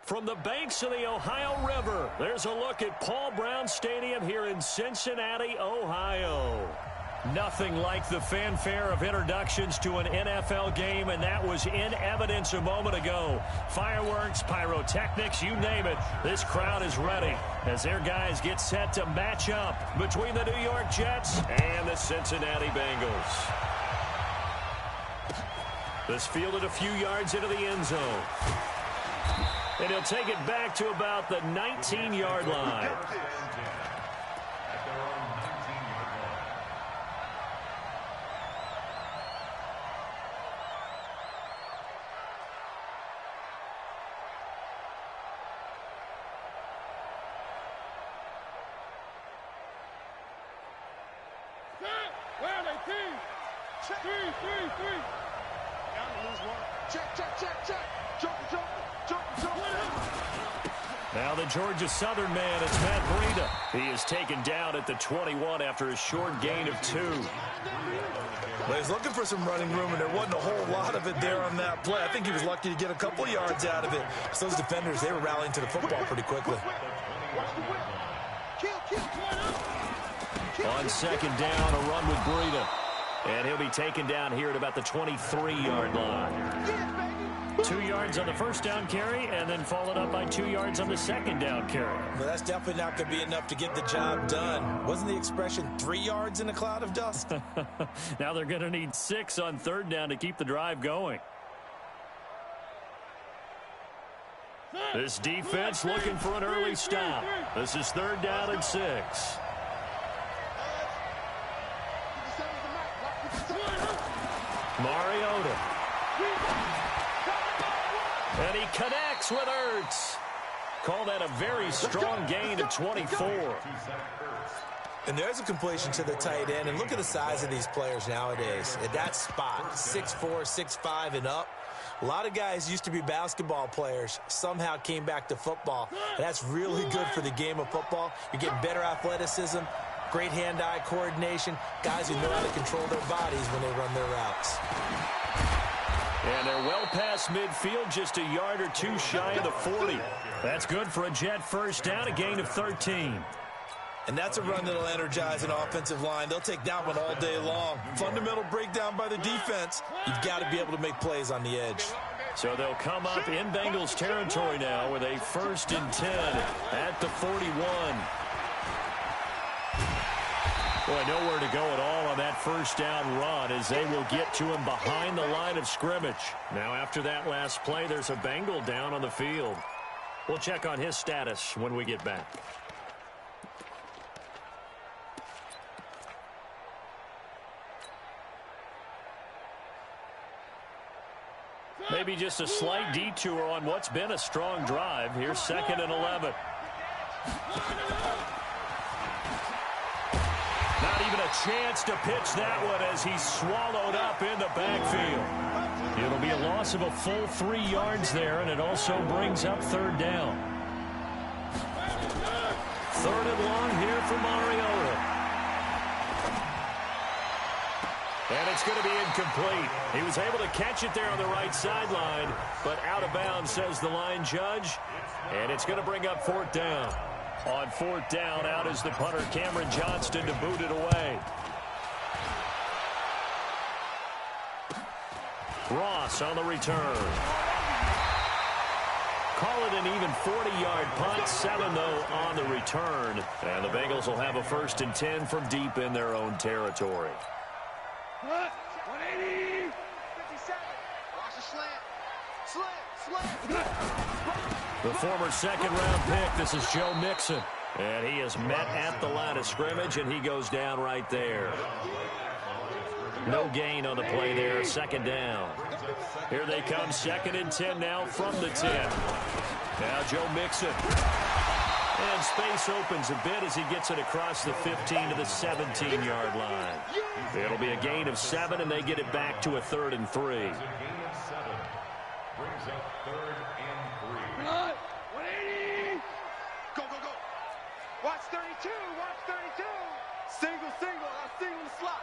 From the banks of the Ohio River, there's a look at Paul Brown Stadium here in Cincinnati, Ohio. Nothing like the fanfare of introductions to an NFL game, and that was in evidence a moment ago. Fireworks, pyrotechnics, you name it. This crowd is ready as their guys get set to match up between the New York Jets and the Cincinnati Bengals. This fielded a few yards into the end zone. And he'll take it back to about the 19-yard line. Now the Georgia Southern man is Matt Breida. He is taken down at the 21 after a short gain of 2. Well, he's looking for some running room, and there wasn't a whole lot of it there on that play. I think he was lucky to get a couple of yards out of it. So those defenders, they were rallying to the football pretty quickly. On second down, a run with Breida. And he'll be taken down here at about the 23-yard line. 2 yards on the first down carry, and then followed up by 2 yards on the second down carry. Well, that's definitely not going to be enough to get the job done. Wasn't the expression 3 yards in a cloud of dust? Now they're going to need 6 on third down to keep the drive going. This defense looking for an early stop. This is third down and 6. Mariota. And he connects with Ertz. Call that a very strong gain of 24. And there's a completion to the tight end. And look at the size of these players nowadays. At that spot, 6'4", 6'5", and up. A lot of guys used to be basketball players, somehow came back to football. And that's really good for the game of football. You get better athleticism, great hand-eye coordination, guys who know how to control their bodies when they run their routes. And they're well past midfield, just a yard or two shy of the 40. That's good for a Jet first down, a gain of 13. And that's a run that'll energize an offensive line. They'll take that one all day long. Fundamental breakdown by the defense. You've got to be able to make plays on the edge. So they'll come up in Bengals territory now with a 1st and 10 at the 41. Boy, nowhere to go at all on that first down run as they will get to him behind the line of scrimmage. Now after that last play, there's a Bengal down on the field. We'll check on his status when we get back. Maybe just a slight detour on what's been a strong drive. Here's 2nd and 11. Not even a chance to pitch that one as he's swallowed up in the backfield. It'll be a loss of a full 3 yards there, and it also brings up third down. 3rd and long here for Mariota. And it's going to be incomplete. He was able to catch it there on the right sideline, but out of bounds, says the line judge. And it's going to bring up 4th down. On 4th down, out is the punter, Cameron Johnston, to boot it away. Ross on the return. Call it an even 40-yard punt. 7, though, on the return. And the Bengals will have a 1st and 10 from deep in their own territory. 180. 57. Watch the slant. The former 2nd-round pick, this is Joe Mixon. And he is met at the line of scrimmage, and he goes down right there. No gain on the play there, 2nd down. Here they come, 2nd and 10 now from the 10. Now Joe Mixon. And space opens a bit as he gets it across the 15 to the 17-yard line. It'll be a gain of 7, and they get it back to a 3rd and 3. Brings up 3rd and 3. 180. Go. Watch 32. Single. Single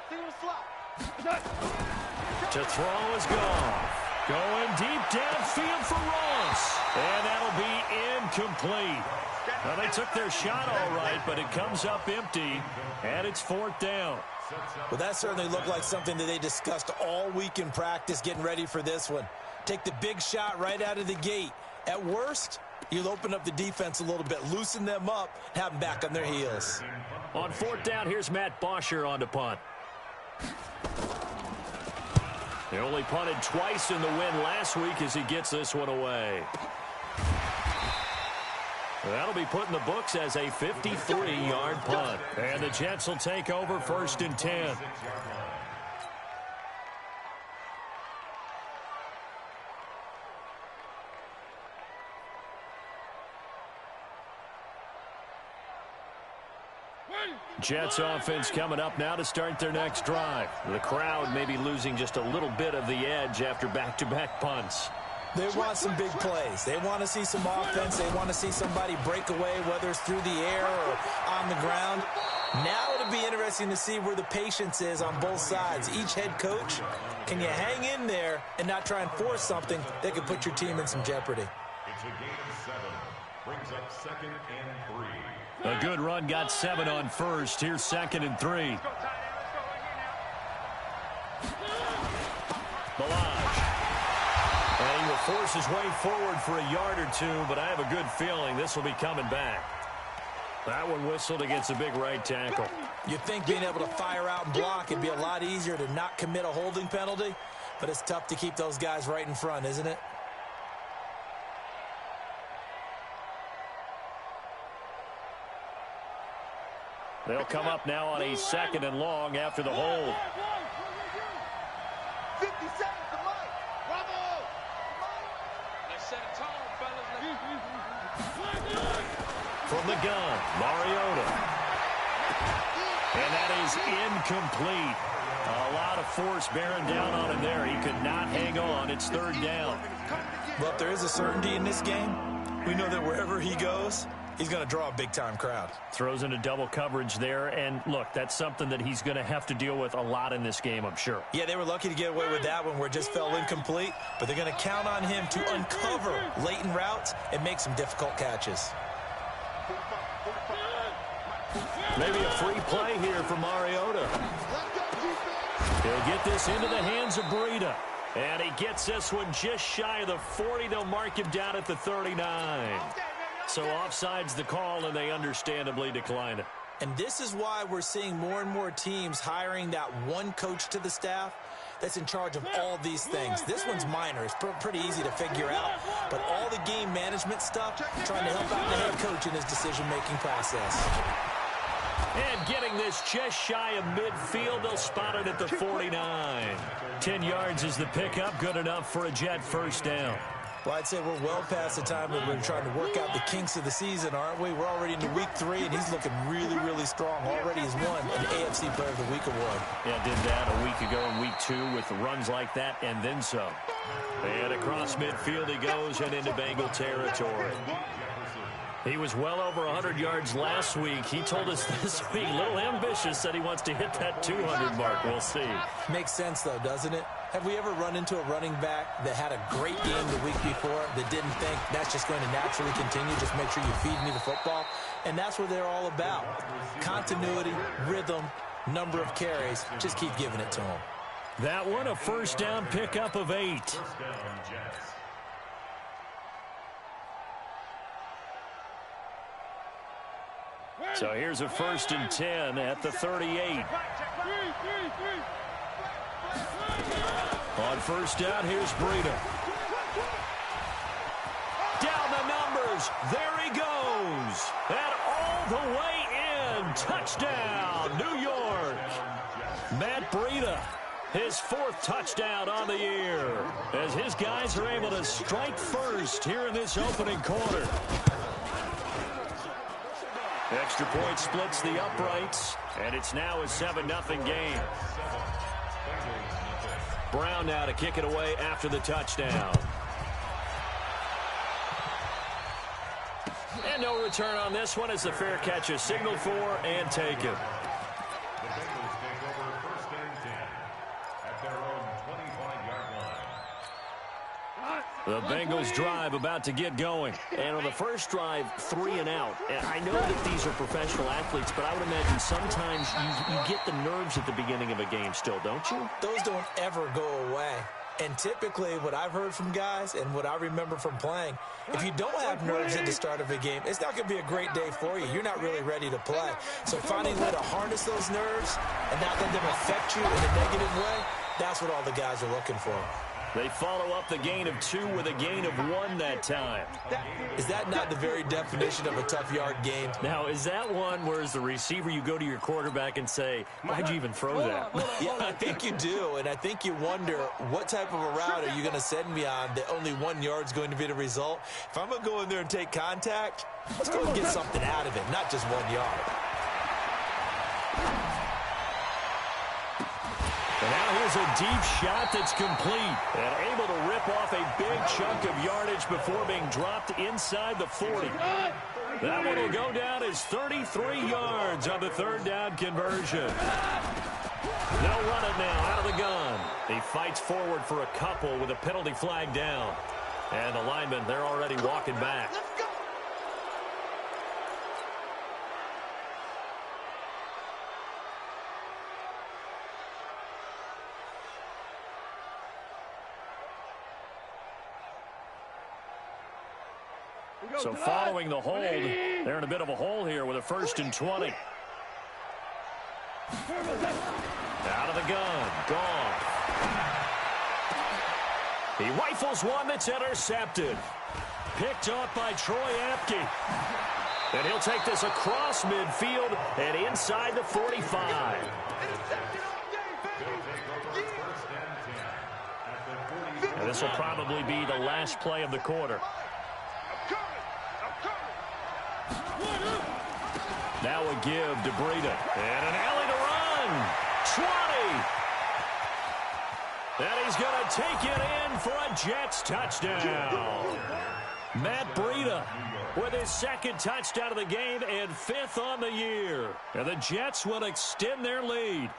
the slot. To throw is gone. Going deep downfield for Ross. And that'll be incomplete. Well, they took their shot all right, but it comes up empty, and it's 4th down. Well, that certainly looked like something that they discussed all week in practice getting ready for this one. Take the big shot right out of the gate. At worst, you'll open up the defense a little bit, loosen them up, have them back on their heels. On 4th down, here's Matt Bosher on to punt. He only punted twice in the win last week as he gets this one away. That'll be put in the books as a 53-yard punt. And the Jets will take over 1st and 10. Jets offense coming up now to start their next drive. The crowd may be losing just a little bit of the edge after back-to-back punts. They want some big plays. They want to see some offense. They want to see somebody break away, whether it's through the air or on the ground. Now it'll be interesting to see where the patience is on both sides. Each head coach, can you hang in there and not try and force something that could put your team in some jeopardy? It's a gain of 7. Brings up 2nd and 3. A good run got 7 on first. Here's 2nd and 3. Balaj. And he will force his way forward for a yard or two, but I have a good feeling this will be coming back. That one whistled against a big right tackle. You'd think being able to fire out and block it'd be a lot easier to not commit a holding penalty, but it's tough to keep those guys right in front, isn't it? They'll come up now on a 2nd and long after the hold. 50 seconds to Mike. Bravo. Let's set a tone, fellas. From the gun, Mariota. And that is incomplete. A lot of force bearing down on him there. He could not hang on. It's 3rd down. But there is a certainty in this game. We know that wherever he goes, he's going to draw a big-time crowd. Throws into double coverage there, and look, that's something that he's going to have to deal with a lot in this game, I'm sure. Yeah, they were lucky to get away with that one where it just fell incomplete, but they're going to count on him to uncover latent routes and make some difficult catches. Maybe a free play here for Mariota. He'll get this into the hands of Breida. And he gets this one just shy of the 40. They'll mark him down at the 39. So offside's the call, and they understandably decline it. And this is why we're seeing more and more teams hiring that one coach to the staff that's in charge of all these things. This one's minor. It's pretty easy to figure out. But all the game management stuff, trying to help out the head coach in his decision-making process. And getting this just shy of midfield, they'll spot it at the 49. 10 yards is the pickup, good enough for a Jet 1st down. Well, I'd say we're well past the time that we're trying to work out the kinks of the season, aren't we? We're already into week 3, and he's looking really, really strong. Already has won an AFC Player of the Week award. Yeah, did that a week ago in week 2 with runs like that and then some. And across midfield he goes and into Bengal territory. He was well over 100 yards last week. He told us this week, a little ambitious, said he wants to hit that 200 mark. We'll see. Makes sense, though, doesn't it? Have we ever run into a running back that had a great game the week before that didn't think that's just going to naturally continue? Just make sure you feed me the football. And that's what they're all about. Continuity, rhythm, number of carries. Just keep giving it to them. That one, a 1st down pickup of 8. So here's a 1st and 10 at the 38. On 1st down, here's Breida. Down the numbers. There he goes. And all the way in. Touchdown, New York. Matt Breida, his 4th touchdown on the year, as his guys are able to strike first here in this opening quarter. Extra point splits the uprights, and it's now a 7-0 game. Brown now to kick it away after the touchdown. And no return on this one as the fair catch is signaled for and taken. The Bengals take over 1st and 10 at their own 25-yard line. The Bengals drive about to get going. And on the first drive, 3 and out. And I know that these are professional athletes, but I would imagine sometimes you get the nerves at the beginning of a game still, don't you? Those don't ever go away. And typically what I've heard from guys and what I remember from playing, if you don't have nerves at the start of a game, it's not going to be a great day for you. You're not really ready to play. So finding a way to harness those nerves and not let them affect you in a negative way, that's what all the guys are looking for. They follow up the gain of 2 with a gain of 1 that time. Is that not the very definition of a tough yard gain? Now, is that one where as the receiver you go to your quarterback and say, why'd you even throw that? Yeah, I think you do, and I think you wonder what type of a route are you going to send me on that only 1 yard's going to be the result? If I'm going to go in there and take contact, let's go and get something out of it, not just 1 yard. And now here's a deep shot that's complete and able to rip off a big chunk of yardage before being dropped inside the 40. That one will go down as 33 yards on the third down conversion. No running now out of the gun. He fights forward for a couple with a penalty flag down. And the linemen, they're already walking back. So following the hold, they're in a bit of a hole here with a 1st and 20. Out of the gun, Goff. He rifles one that's intercepted. Picked up by Troy Apke. And he'll take this across midfield and inside the 45. And this will probably be the last play of the quarter. Now a give to Breida. And an alley to run. 20. And he's going to take it in for a Jets touchdown. Matt Breida with his 2nd touchdown of the game and 5th on the year. And the Jets will extend their lead.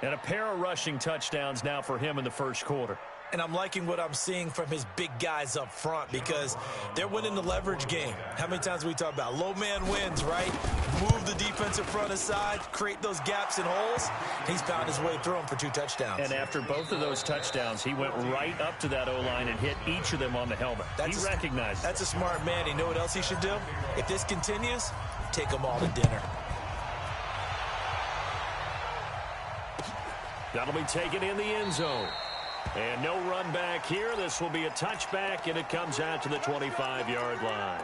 And a pair of rushing touchdowns now for him in the first quarter. And I'm liking what I'm seeing from his big guys up front because they're winning the leverage game. How many times we talk about low man wins, right? Move the defensive front aside, create those gaps and holes. He's found his way through them for 2 touchdowns. And after both of those touchdowns, he went right up to that O-line and hit each of them on the helmet. He recognized it. That's a smart man. You know what else he should do? If this continues, take them all to dinner. That'll be taken in the end zone. And no run back here. This will be a touchback, and it comes out to the 25-yard line.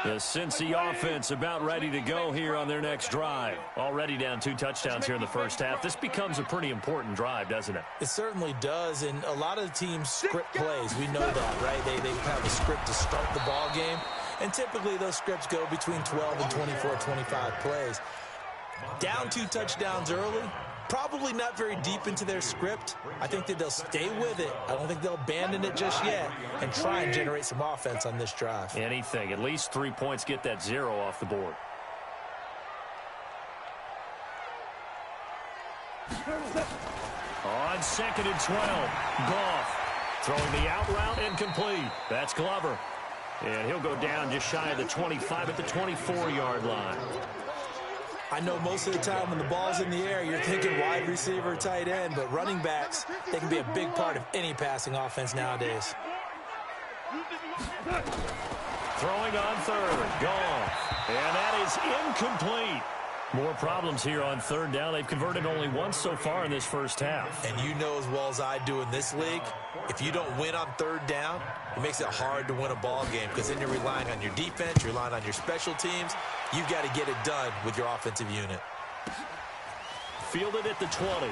The Cincy offense about ready to go here on their next drive. Already down 2 touchdowns here in the first half. This becomes a pretty important drive, doesn't it? It certainly does, and a lot of the teams script plays. We know that, right? They have a script to start the ball game, and typically those scripts go between 12 and 24, 25 plays. Down 2 touchdowns early, probably not very deep into their script. I think that they'll stay with it. I don't think they'll abandon it just yet and try and generate some offense on this drive. Anything. At least 3 points, get that 0 off the board. On 2nd and 12, Goff throwing the out route and complete. That's Glover. And he'll go down just shy of the 25 at the 24-yard line. I know most of the time when the ball's in the air, you're thinking wide receiver, tight end, but running backs, they can be a big part of any passing offense nowadays. Throwing on 3rd, Goff. And that is incomplete. More problems here on 3rd down. They've converted only once so far in this first half. And you know as well as I do in this league, if you don't win on 3rd down, it makes it hard to win a ball game because then you're relying on your defense, you're relying on your special teams. You've got to get it done with your offensive unit. Fielded at the 20.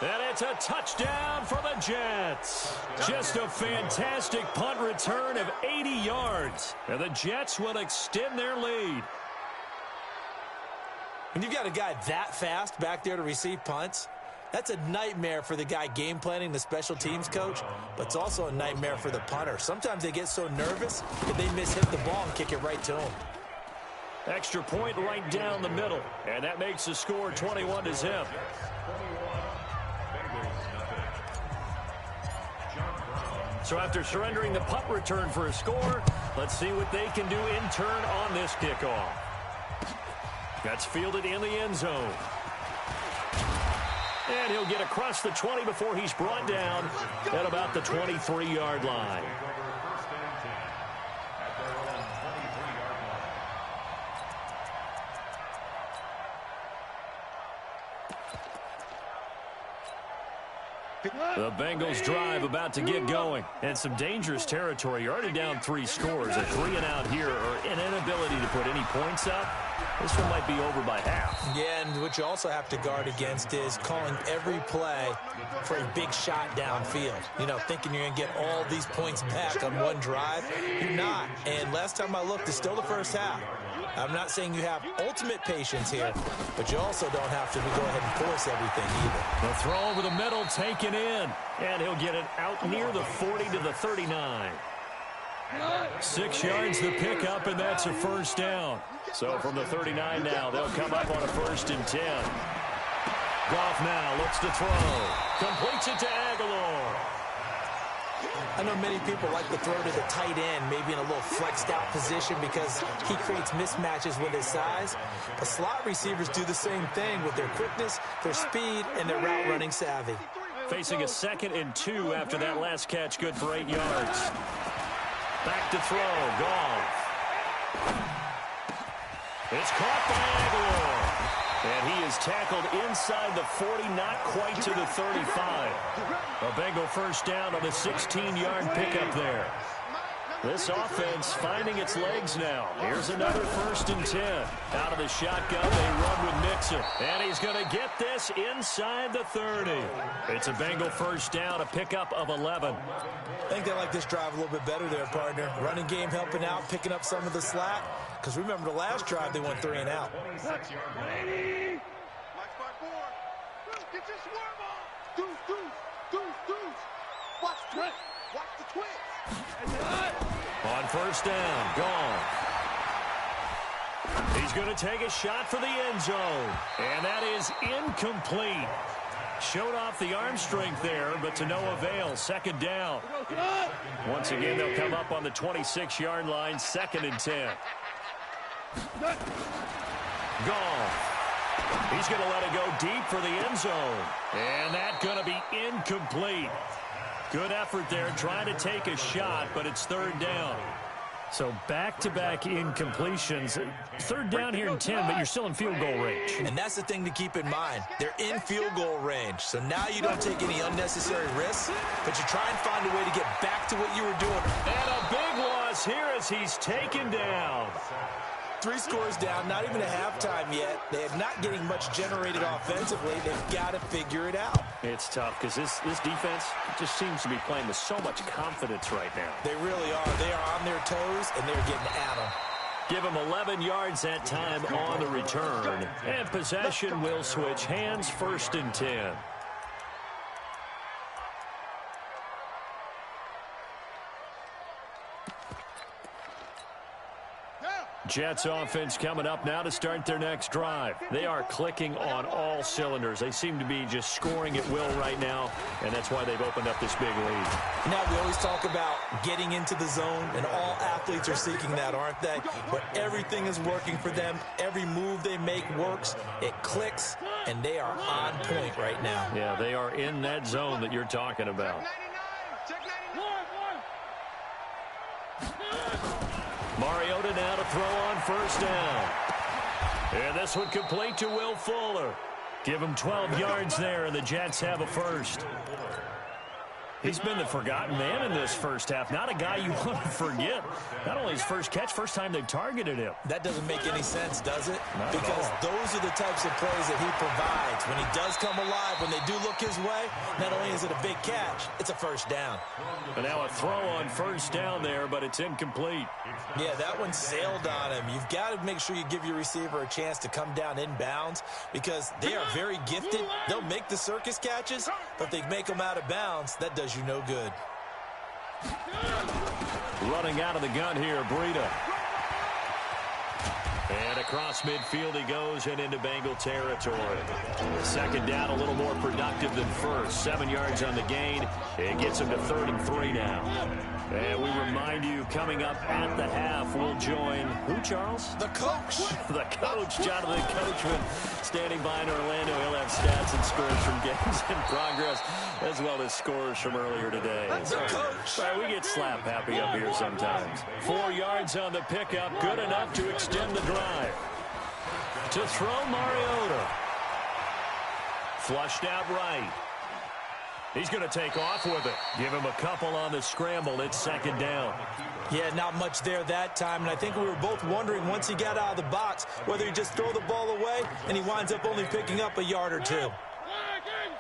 And it's a touchdown for the Jets. Just a fantastic punt return of 80 yards. And the Jets will extend their lead. When you've got a guy that fast back there to receive punts, That's a nightmare for the guy game planning, the special teams coach, but it's also a nightmare for the punter. Sometimes they get so nervous that they mishit the ball and kick it right to him. Extra point right down the middle, and that makes the score 21-0. So after surrendering the punt return for a score, let's see what they can do in turn on this kickoff. That's fielded in the end zone. And he'll get across the 20 before he's brought down at about the 23-yard line. The Bengals drive about to get going. And some dangerous territory. You're already down 3 scores. A 3-and-out here or an inability to put any points up. This one might be over by half. Yeah, and what you also have to guard against is calling every play for a big shot downfield. You know, thinking you're going to get all these points back on one drive. You're not. And last time I looked, it's still the first half. I'm not saying you have ultimate patience here, but you also don't have to go ahead and force everything either. The throw over the middle taken in, and he'll get it out near the 40 to the 39. 6 yards the pickup, and that's a first down. So from the 39 now, they'll come up on a 1st and 10. Goff now looks to throw. Completes it to Aguilar. I know many people like to throw to the tight end, maybe in a little flexed out position because he creates mismatches with his size. But slot receivers do the same thing with their quickness, their speed, and their route running savvy. Facing a 2nd and 2 after that last catch, good for 8 yards. Back to throw, Goff. It's caught by Aguilar. And he is tackled inside the 40, not quite to the 35. A Bengal first down on the 16-yard pickup there. This offense finding its legs now. Here's another 1st and 10. Out of the shotgun, they run with Mixon. And he's going to get this inside the 30. It's a Bengal first down, a pickup of 11. I think they like this drive a little bit better there, partner. Running game helping out, picking up some of the slack. Because remember, the last drive, they went 3 and out. Get your swerve on. Deuce. Watch the twist. On first down, gone. He's going to take a shot for the end zone. And that is incomplete. Showed off the arm strength there, but to no avail. 2nd down. Once again, they'll come up on the 26-yard line, 2nd and 10. Gone. He's going to let it go deep for the end zone. And that's going to be incomplete. Good effort there, trying to take a shot, but it's 3rd down. So back-to-back incompletions. 3rd down here in 10, but you're still in field goal range. And that's the thing to keep in mind. They're in field goal range. So now you don't take any unnecessary risks, but you try and find a way to get back to what you were doing. And a big loss here as he's taken down. 3 scores down, not even a halftime yet. They're not getting much generated offensively. They've got to figure it out. It's tough because this defense just seems to be playing with so much confidence right now. They really are. They are on their toes, and they're getting at them. Give them 11 yards that time on the return. And possession will switch hands, 1st and 10. Jets offense coming up now to start their next drive. They are clicking on all cylinders. They seem to be just scoring at will right now, and that's why they've opened up this big lead. Now, we always talk about getting into the zone, and all athletes are seeking that, aren't they? But everything is working for them. Every move they make works. It clicks, and they are on point right now. Yeah, they are in that zone that you're talking about. Mariota now to throw on 1st down. And this one complete to Will Fuller. Give him 12 yards there, and the Jets have a first. He's been the forgotten man in this first half. Not a guy you want to forget. Not only his first catch, first time they've targeted him. That doesn't make any sense, does it? Not because those those are the types of plays that he provides. When he does come alive, when they do look his way, not only is it a big catch, it's a first down. And now a throw on first down there, but it's incomplete. Yeah, that one sailed on him. You've got to make sure you give your receiver a chance to come down inbounds because they are very gifted. They'll make the circus catches, but if they make them out of bounds, that does you no good. Running out of the gun here, Breida. And across midfield he goes and into Bengal territory. Second down, a little more productive than first. 7 yards on the gain. It gets him to 3rd and 3 now. And we remind you, coming up at the half, we'll join who, Charles? The coach. The coach, Jonathan Coachman, standing by in Orlando. He'll have stats and scores from games in progress, as well as scores from earlier today. The coach. Right, we get slap happy up here sometimes. 4 yards on the pickup, good enough to extend the drive. To throw, Mariota. Flushed out right. He's going to take off with it. Give him a couple on the scramble. It's 2nd down. Yeah, not much there that time, and I think we were both wondering once he got out of the box whether he just throw the ball away and he winds up only picking up a yard or 2. Man, I got you.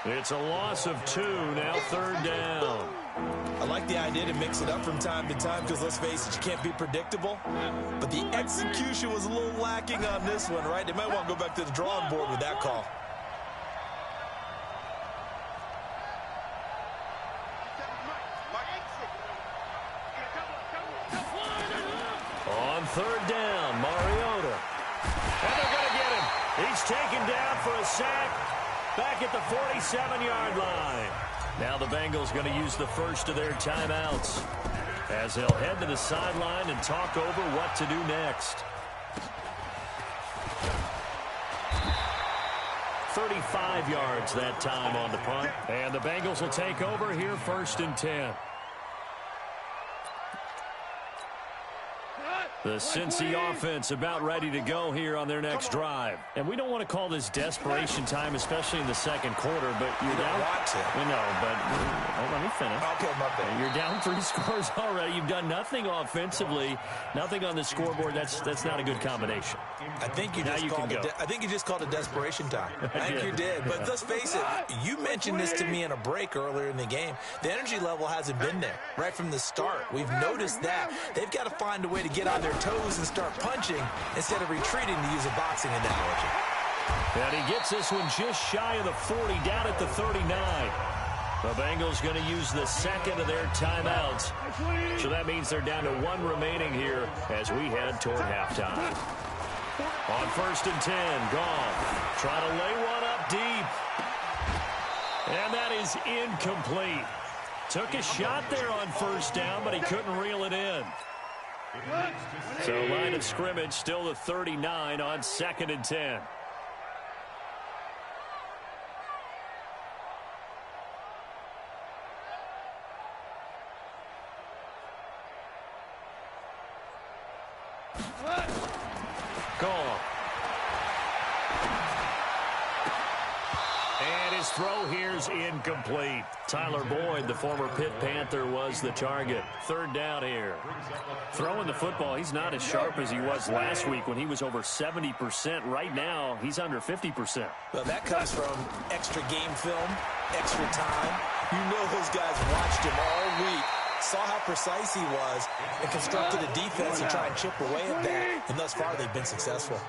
It's a loss of 2, now 3rd down. I like the idea to mix it up from time to time because, let's face it, you can't be predictable. But the execution was a little lacking on this one, right? They might want to go back to the drawing board with that call. On 3rd down, Mariota. And they're going to get him. He's taken down for a sack back at the 47-yard line. Now the Bengals going to use the first of their timeouts as they'll head to the sideline and talk over what to do next. 35 yards that time on the punt. And the Bengals will take over here 1st and 10. The Cincy offense about ready to go here on their next drive. And we don't want to call this desperation time, especially in the 2nd quarter, but you're down. We know, but let me finish. Okay, my bad. You're down 3 scores already. You've done nothing offensively, nothing on the scoreboard. That's not a good combination. I think you just called it desperation time. I think you did. But let's face it, you mentioned this to me in a break earlier in the game. The energy level hasn't been there right from the start. We've noticed that. They've got to find a way to get on their toes and start punching instead of retreating, to use a boxing analogy. And he gets this one just shy of the 40, down at the 39. The Bengals going to use the 2nd of their timeouts. So that means they're down to 1 remaining here as we head toward halftime. On 1st and 10, Goff. Try to lay one up deep. And that is incomplete. Took a shot there on 1st down, but he couldn't reel it in. So line of scrimmage still the 39 on 2nd and 10. Goff. And his throw here's incomplete. Tyler Boyd, the former Pitt Panther, was the target. 3rd down here. Throwing the football, he's not as sharp as he was last week when he was over 70%. Right now, he's under 50%. Well, that comes from extra game film, extra time. You know those guys watched him all week, saw how precise he was, and constructed a defense to try and chip away at that. And thus far, they've been successful.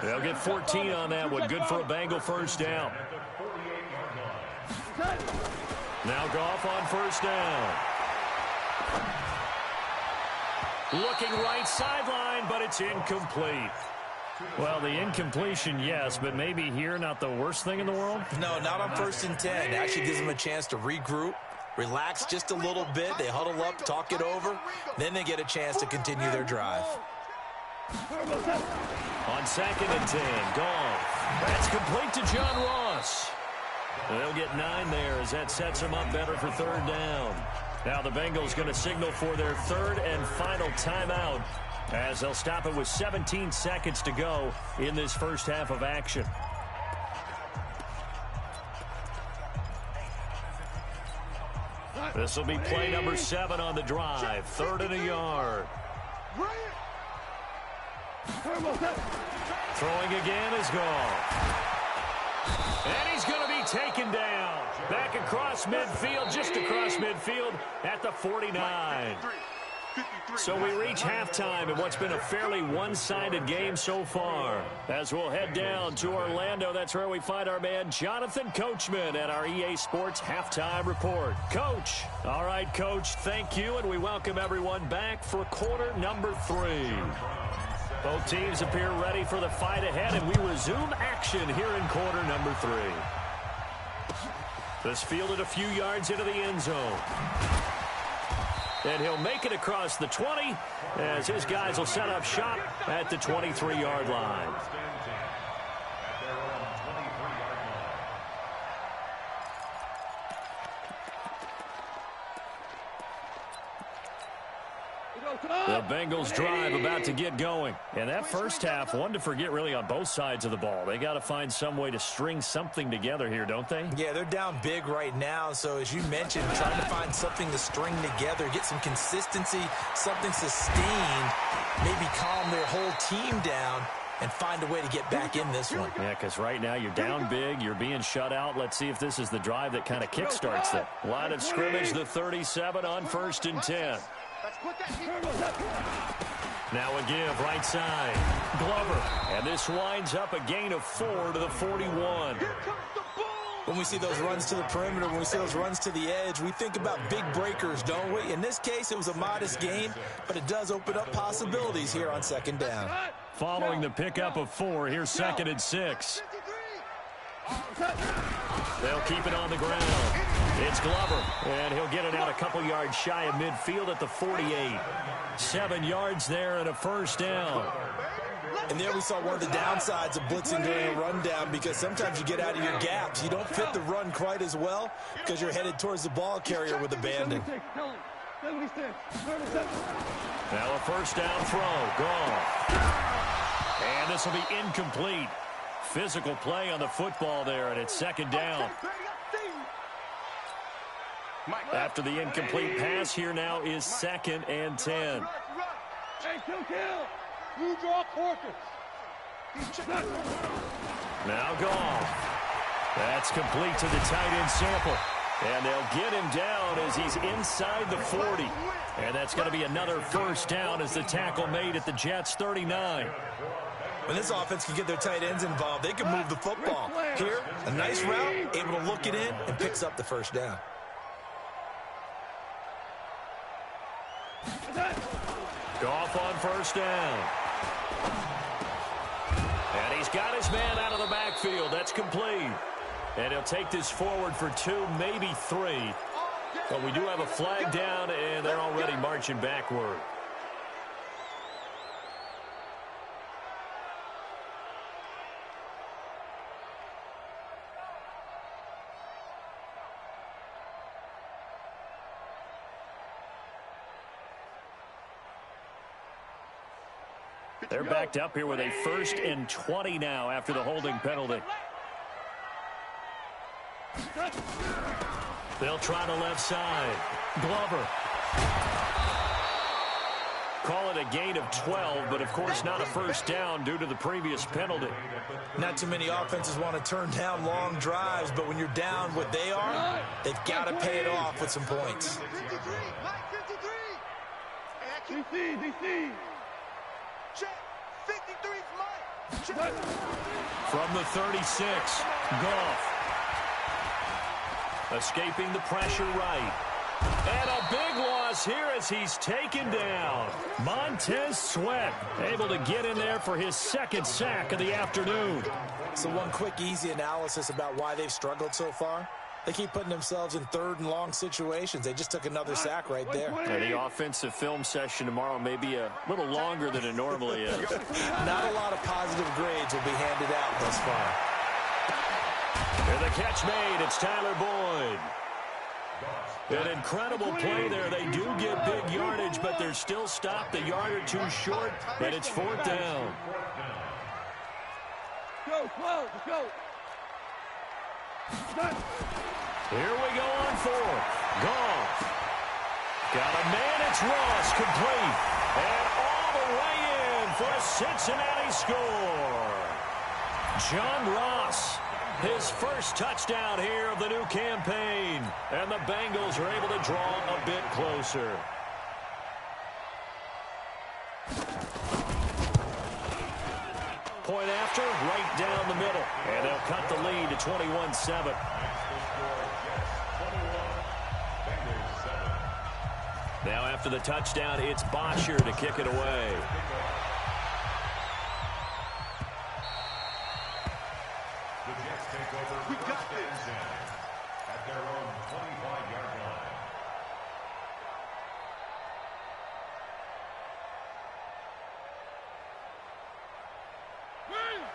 They'll get 14 on that one. Good for a Bengal 1st down. Now Goff on 1st down. Looking right sideline, but it's incomplete. Well, the incompletion, yes, but maybe here not the worst thing in the world? No, not on 1st and 10. It actually gives them a chance to regroup, relax just a little bit. They huddle up, talk it over. Then they get a chance to continue their drive. On 2nd and 10, Goff. That's complete to John Ross. They'll get 9 there as that sets them up better for 3rd down. Now the Bengals going to signal for their 3rd and final timeout as they'll stop it with 17 seconds to go in this first half of action. This will be play number 7 on the drive. 3rd and a yard. Throwing again is gone. And he's going to be taken down. Back across midfield, just across midfield at the 49. So we reach halftime in what's been a fairly one-sided game so far. As we'll head down to Orlando, that's where we find our man Jonathan Coachman at our EA Sports Halftime Report. Coach. All right, Coach, thank you, and we welcome everyone back for quarter number 3. Both teams appear ready for the fight ahead, and we resume action here in quarter number 3. This fielded a few yards into the end zone. And he'll make it across the 20 as his guys will set up shop at the 23-yard line. The Bengals drive about to get going. And that first half, one to forget really on both sides of the ball. They got to find some way to string something together here, don't they? Yeah, they're down big right now. So as you mentioned, trying to find something to string together, get some consistency, something sustained, maybe calm their whole team down and find a way to get back in this one. Yeah, because right now you're down big, you're being shut out. Let's see if this is the drive that kind of kickstarts them. Line of scrimmage, the 37 on 1st and 10. Now a give, right side. Glover. And this winds up a gain of 4 to the 41. When we see those runs to the perimeter, when we see those runs to the edge, we think about big breakers, don't we? In this case, it was a modest gain, but it does open up possibilities here on 2nd down. Following the pickup of 4, here's 2nd and 6. They'll keep it on the ground. It's Glover, and he'll get it out a couple yards shy of midfield at the 48. 7 yards there and a 1st down. And there we saw one of the downsides of blitzing during a rundown, because sometimes you get out of your gaps. You don't fit the run quite as well because you're headed towards the ball carrier with abandon. Now a 1st down throw. Gone. And this will be incomplete. Physical play on the football there, and it's 2nd down. After the incomplete pass, here now is 2nd and 10. Now Goff. That's complete to the tight end Sample. And they'll get him down as he's inside the 40. And that's going to be another 1st down as the tackle made at the Jets' 39. When this offense can get their tight ends involved, they can move the football. Here, a nice route, able to look it in, and picks up the 1st down. Goff on 1st down. And he's got his man out of the backfield. That's complete. And he'll take this forward for 2, maybe 3. But we do have a flag down, and they're already marching backward. They're backed up here with a 1st and 20 now after the holding penalty. They'll try the left side. Glover. Call it a gain of 12, but of course not a 1st down due to the previous penalty. Not too many offenses want to turn down long drives, but when you're down what they are, they've got to pay it off with some points. From the 36, Goff. Escaping the pressure right. And a big loss here as he's taken down. Montez Sweat able to get in there for his 2nd sack of the afternoon. So one quick, easy analysis about why they've struggled so far. They keep putting themselves in 3rd and long situations. They just took another sack right there. The offensive film session tomorrow may be a little longer than it normally is. Not a lot of positive grades will be handed out thus far. And the catch made. It's Tyler Boyd. An incredible play there. They do get big yardage, but they're still stopped a yard or 2 short, and it's 4th down. Go, let's go. Here we go on 4th. Goff. Got a man, it's Ross, complete. And all the way in for a Cincinnati score. John Ross, his first touchdown here of the new campaign. And the Bengals are able to draw a bit closer. Point after, right down the middle. And they'll cut the lead to 21-7. Now after the touchdown, it's Bosher to kick it away. The Jets take over. We got this. At their own 25-yard line.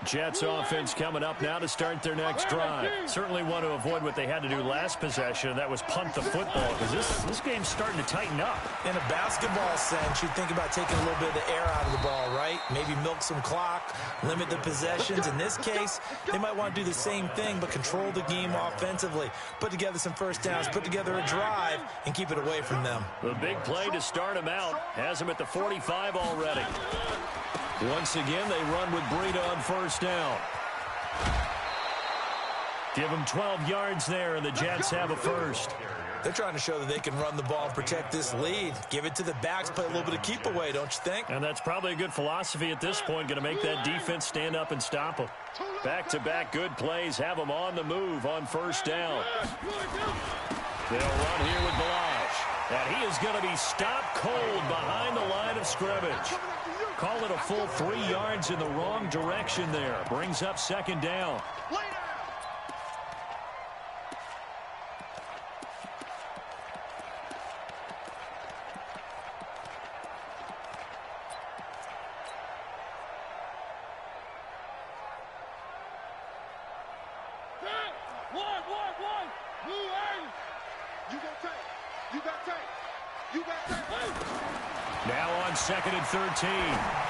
Jets offense coming up now to start their next drive. Certainly want to avoid what they had to do last possession. That was punt the football, because this game's starting to tighten up. In a basketball sense, you think about taking a little bit of the air out of the ball, right? Maybe milk some clock, limit the possessions. In this case, they might want to do the same thing, but control the game offensively. Put together some first downs, put together a drive, and keep it away from them. The big play to start him out has him at the 45 already. Once again, they run with Breida on first down. Give them 12 yards there, and the Jets have a first. They're trying to show that they can run the ball and protect this lead. Give it to the backs, play a little bit of keep away, don't you think? And that's probably a good philosophy at this point, going to make that defense stand up and stop them. Back-to-back good plays have them on the move on first down. They'll run here with Balazs. And he is going to be stopped cold behind the line of scrimmage. Call it a full 3 yards in the wrong direction there. Brings up second down. Now on second and 13.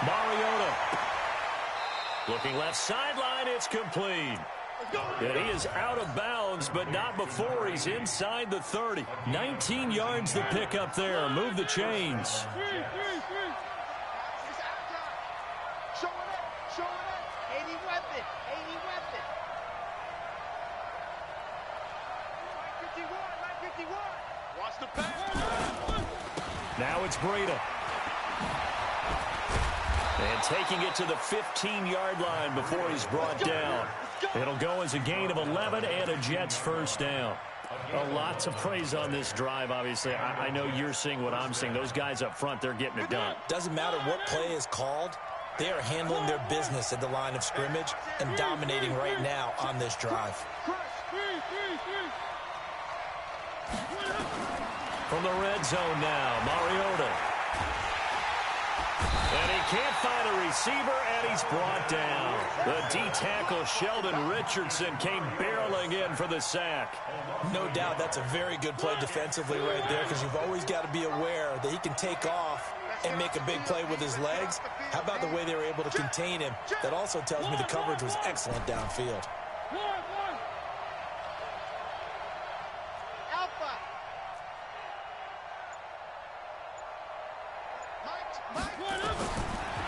Mariota. Looking left sideline, it's complete. And he is out of bounds, but not before he's inside the 30. 19 yards the pick up there. Move the chains. Now it's Breida. And taking it to the 15-yard line before he's brought down. It'll go as a gain of 11 and a Jets first down. A lot to praise on this drive, obviously. I know you're seeing what I'm seeing. Those guys up front, they're getting it done. Doesn't matter what play is called. They are handling their business at the line of scrimmage and dominating right now on this drive. From the red zone now, Mariota. And he can't find a receiver, and he's brought down. The D-tackle, Sheldon Richardson, came barreling in for the sack. No doubt that's a very good play defensively right there, because you've always got to be aware that he can take off and make a big play with his legs. How about the way they were able to contain him? That also tells me the coverage was excellent downfield.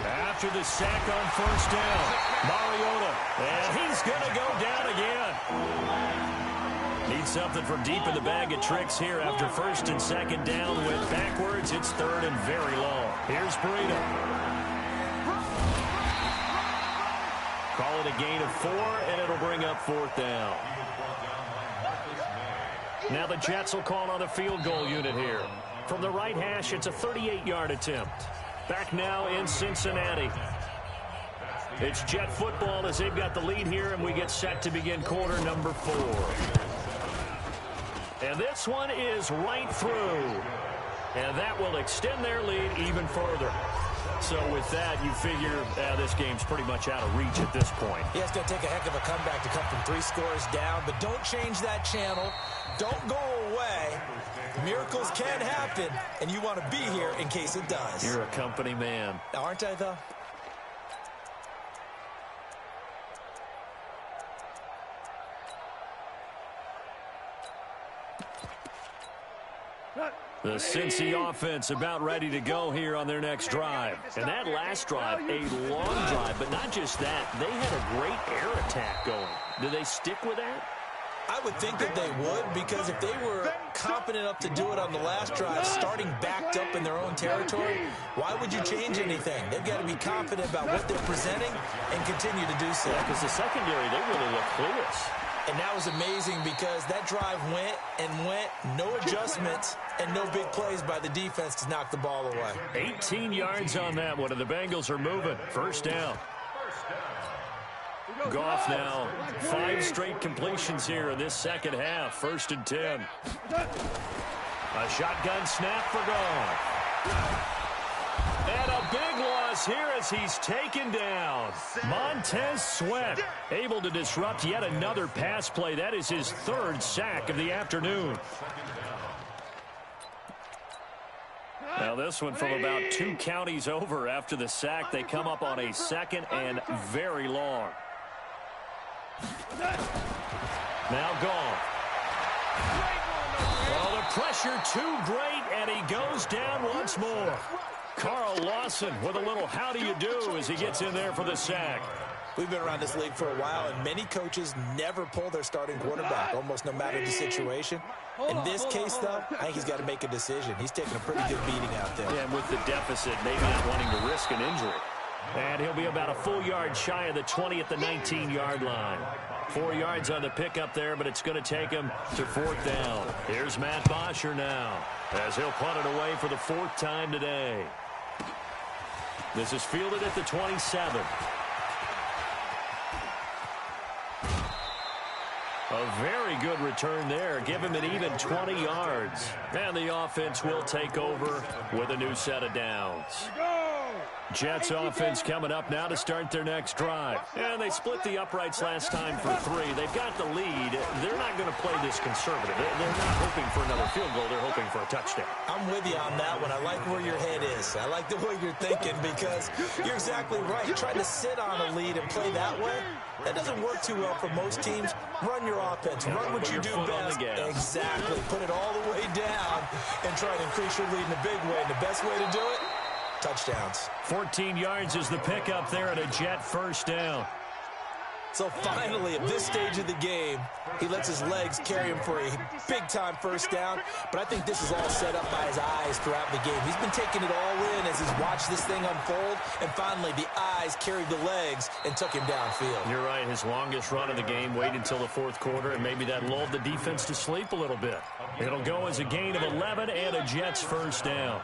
After the sack on first down, Mariota, and he's going to go down again. Needs something from deep in the bag of tricks here after first and second down. Went backwards. It's third and very long. Here's Breida. Call it a gain of 4, and it'll bring up fourth down. Now the Jets will call on a field goal unit here. From the right hash, it's a 38-yard attempt. Back now in Cincinnati. It's Jet football as they've got the lead here, and we get set to begin quarter number 4. And this one is right through. And that will extend their lead even further. So with that, you figure this game's pretty much out of reach at this point. Yeah, it's going to take a heck of a comeback to come from 3 scores down, but don't change that channel. Don't go away. Miracles can happen, and you want to be here in case it does. You're a company man. Aren't I, though? The Cincy offense about ready to go here on their next drive. And that last drive, a long drive, but not just that. They had a great air attack going. Do they stick with that? I would think that they would, because if they were competent enough to do it on the last drive, starting backed up in their own territory, why would you change anything? They've got to be confident about what they're presenting and continue to do so. Yeah, because the secondary, they really look clueless. And that was amazing because that drive went and went, no adjustments, and no big plays by the defense to knock the ball away. 18 yards on that one, and the Bengals are moving. First down. Goff now, 5 straight completions here in this second half. 1st and 10. A shotgun snap for Goff. And a big loss here as he's taken down. Montez Sweat able to disrupt yet another pass play. That is his 3rd sack of the afternoon. Now this one from about 2 counties over after the sack. They come up on a 2nd and very long. Now Goff. Oh, the pressure too great, and he goes down once more. Carl Lawson with a little how do you do as he gets in there for the sack. We've been around this league for a while, and many coaches never pull their starting quarterback, almost no matter the situation. In this case, though, I think he's got to make a decision. He's taking a pretty good beating out there. Yeah, and with the deficit, maybe not wanting to risk an injury. And he'll be about a full yard shy of the 20 at the 19-yard line. 4 yards on the pickup there, but it's going to take him to 4th down. Here's Matt Bosher now as he'll punt it away for the 4th time today. This is fielded at the 27. A very good return there. Give him an even 20 yards. And the offense will take over with a new set of downs. Jets offense coming up now to start their next drive. And they split the uprights last time for 3. They've got the lead. They're not going to play this conservative. They're not hoping for another field goal. They're hoping for a touchdown. I'm with you on that one. I like where your head is. I like the way you're thinking because you're exactly right. Trying to sit on a lead and play that way, that doesn't work too well for most teams. Run your offense. Run what you do best. Exactly. Put it all the way down and try to increase your lead in a big way. And the best way to do it, touchdowns. 14 yards is the pickup there at a Jet 1st down. So finally, at this stage of the game, he lets his legs carry him for a big-time 1st down. But I think this is all set up by his eyes throughout the game. He's been taking it all in as he's watched this thing unfold. And finally, the eyes carried the legs and took him downfield. You're right. His longest run of the game, wait until the 4th quarter, and maybe that lulled the defense to sleep a little bit. It'll go as a gain of 11 and a Jets 1st down.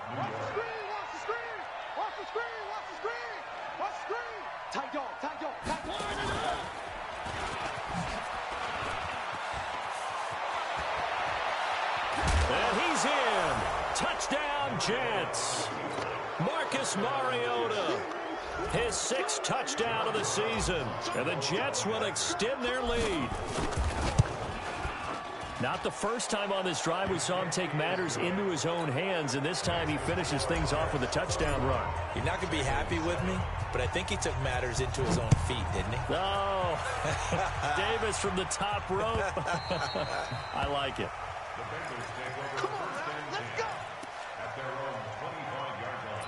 And he's in. Touchdown, Jets. Marcus Mariota, his 6th touchdown of the season. And the Jets will extend their lead. Not the first time on this drive we saw him take matters into his own hands, and this time he finishes things off with a touchdown run. You're not going to be happy with me, but I think he took matters into his own feet, didn't he? Oh, Davis from the top rope. I like it. Come on, let's go. At their own 25-yard line.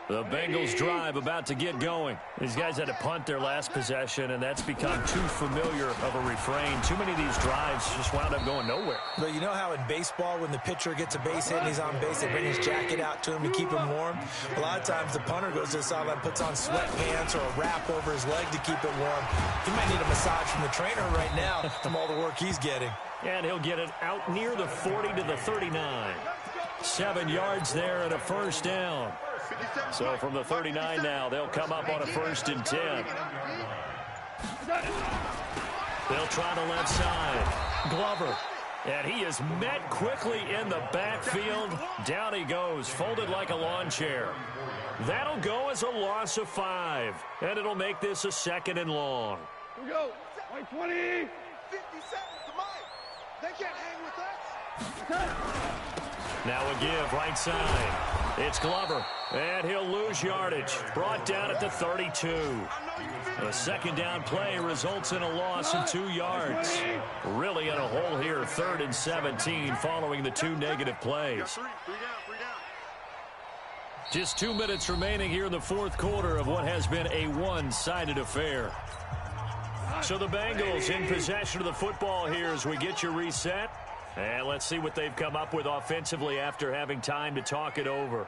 The Bengals drive about to get going. These guys had to punt their last possession, and that's become too familiar of a refrain. Too many of these drives just wound up going nowhere. But you know how in baseball, when the pitcher gets a base hit and he's on base, they bring his jacket out to him to keep him warm? A lot of times the punter goes to the sideline, puts on sweatpants or a wrap over his leg to keep it warm. He might need a massage from the trainer right now from all the work he's getting. And he'll get it out near the 40 to the 39. 7 yards there and a 1st down. So from the 39 now, they'll come up on a 1st and 10. They'll try the left side. Glover. And he is met quickly in the backfield. Down he goes, folded like a lawn chair. That'll go as a loss of 5. And it'll make this a 2nd and long. Here we go. 20. 50 seconds to Mike. They can't hang with us. Now a give right side. It's Glover, and he'll lose yardage. Brought down at the 32. A second down play results in a loss of 2 yards. Really in a hole here, 3rd and 17 following the 2 negative plays. Just 2 minutes remaining here in the 4th quarter of what has been a one-sided affair. So the Bengals in possession of the football here as we get you reset. And let's see what they've come up with offensively after having time to talk it over.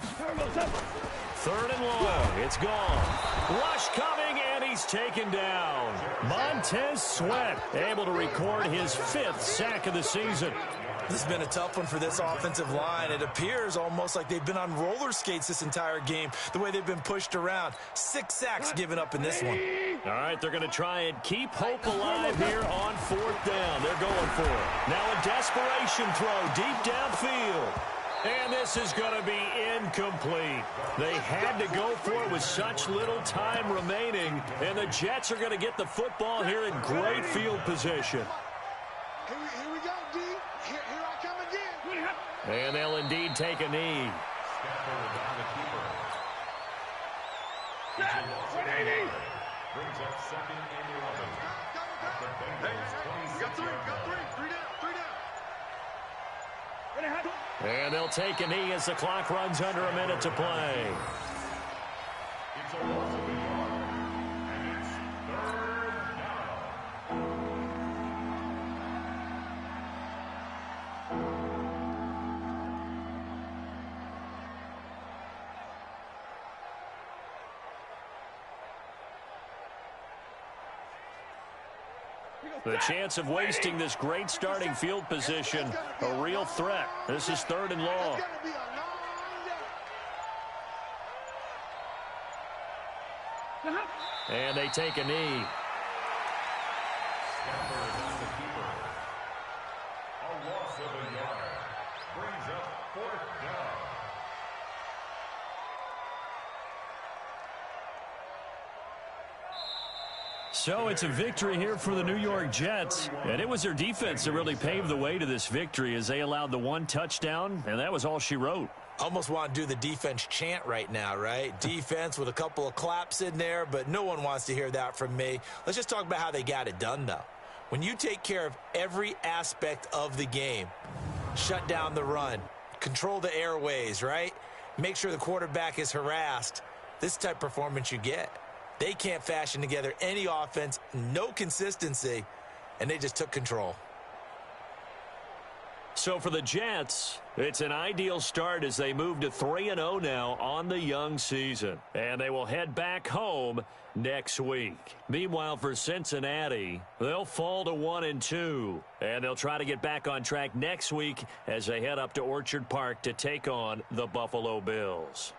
Third and long. It's gone. Rush coming, and he's taken down. Montez Sweat able to record his 5th sack of the season. This has been a tough one for this offensive line. It appears almost like they've been on roller skates this entire game, the way they've been pushed around. 6 sacks given up in this one. All right, they're going to try and keep hope alive here on 4th down. They're going for it. Now a desperation throw deep downfield. And this is going to be incomplete. They had to go for it with such little time remaining. And the Jets are going to get the football here in great field position. Here we go, D. Here I come again. And they'll indeed take a knee. Brings up 2nd and 11. We got 3 down. And they'll take a knee as the clock runs under a minute to play. It's a loss of a yard. And it's 3rd down. The chance of wasting this great starting field position, a real threat. This is 3rd and long. And they take a knee. A loss of a yard. Brings up 4th down. So it's a victory here for the New York Jets. And it was their defense that really paved the way to this victory as they allowed the 1 touchdown, and that was all she wrote. Almost want to do the defense chant right now, right? Defense with a couple of claps in there, but no one wants to hear that from me. Let's just talk about how they got it done, though. When you take care of every aspect of the game, shut down the run, control the airways, right? Make sure the quarterback is harassed. This type of performance you get. They can't fashion together any offense, no consistency, and they just took control. So for the Jets, it's an ideal start as they move to 3-0 now on the young season. And they will head back home next week. Meanwhile, for Cincinnati, they'll fall to 1-2. And they'll try to get back on track next week as they head up to Orchard Park to take on the Buffalo Bills.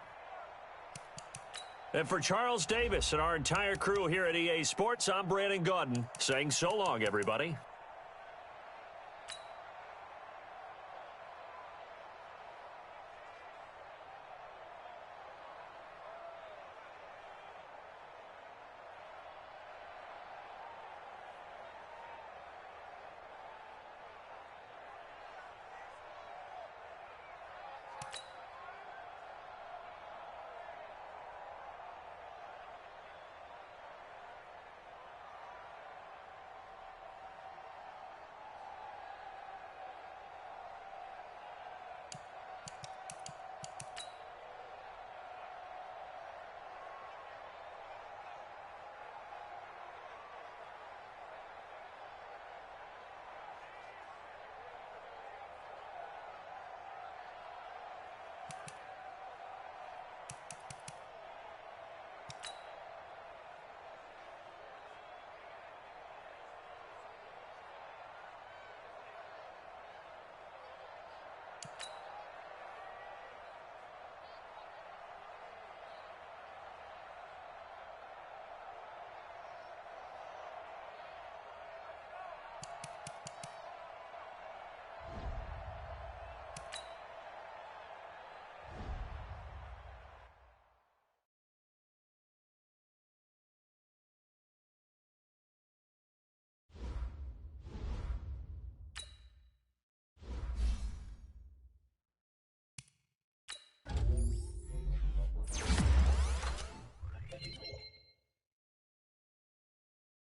And for Charles Davis and our entire crew here at EA Sports, I'm Brandon Gaudin saying so long, everybody.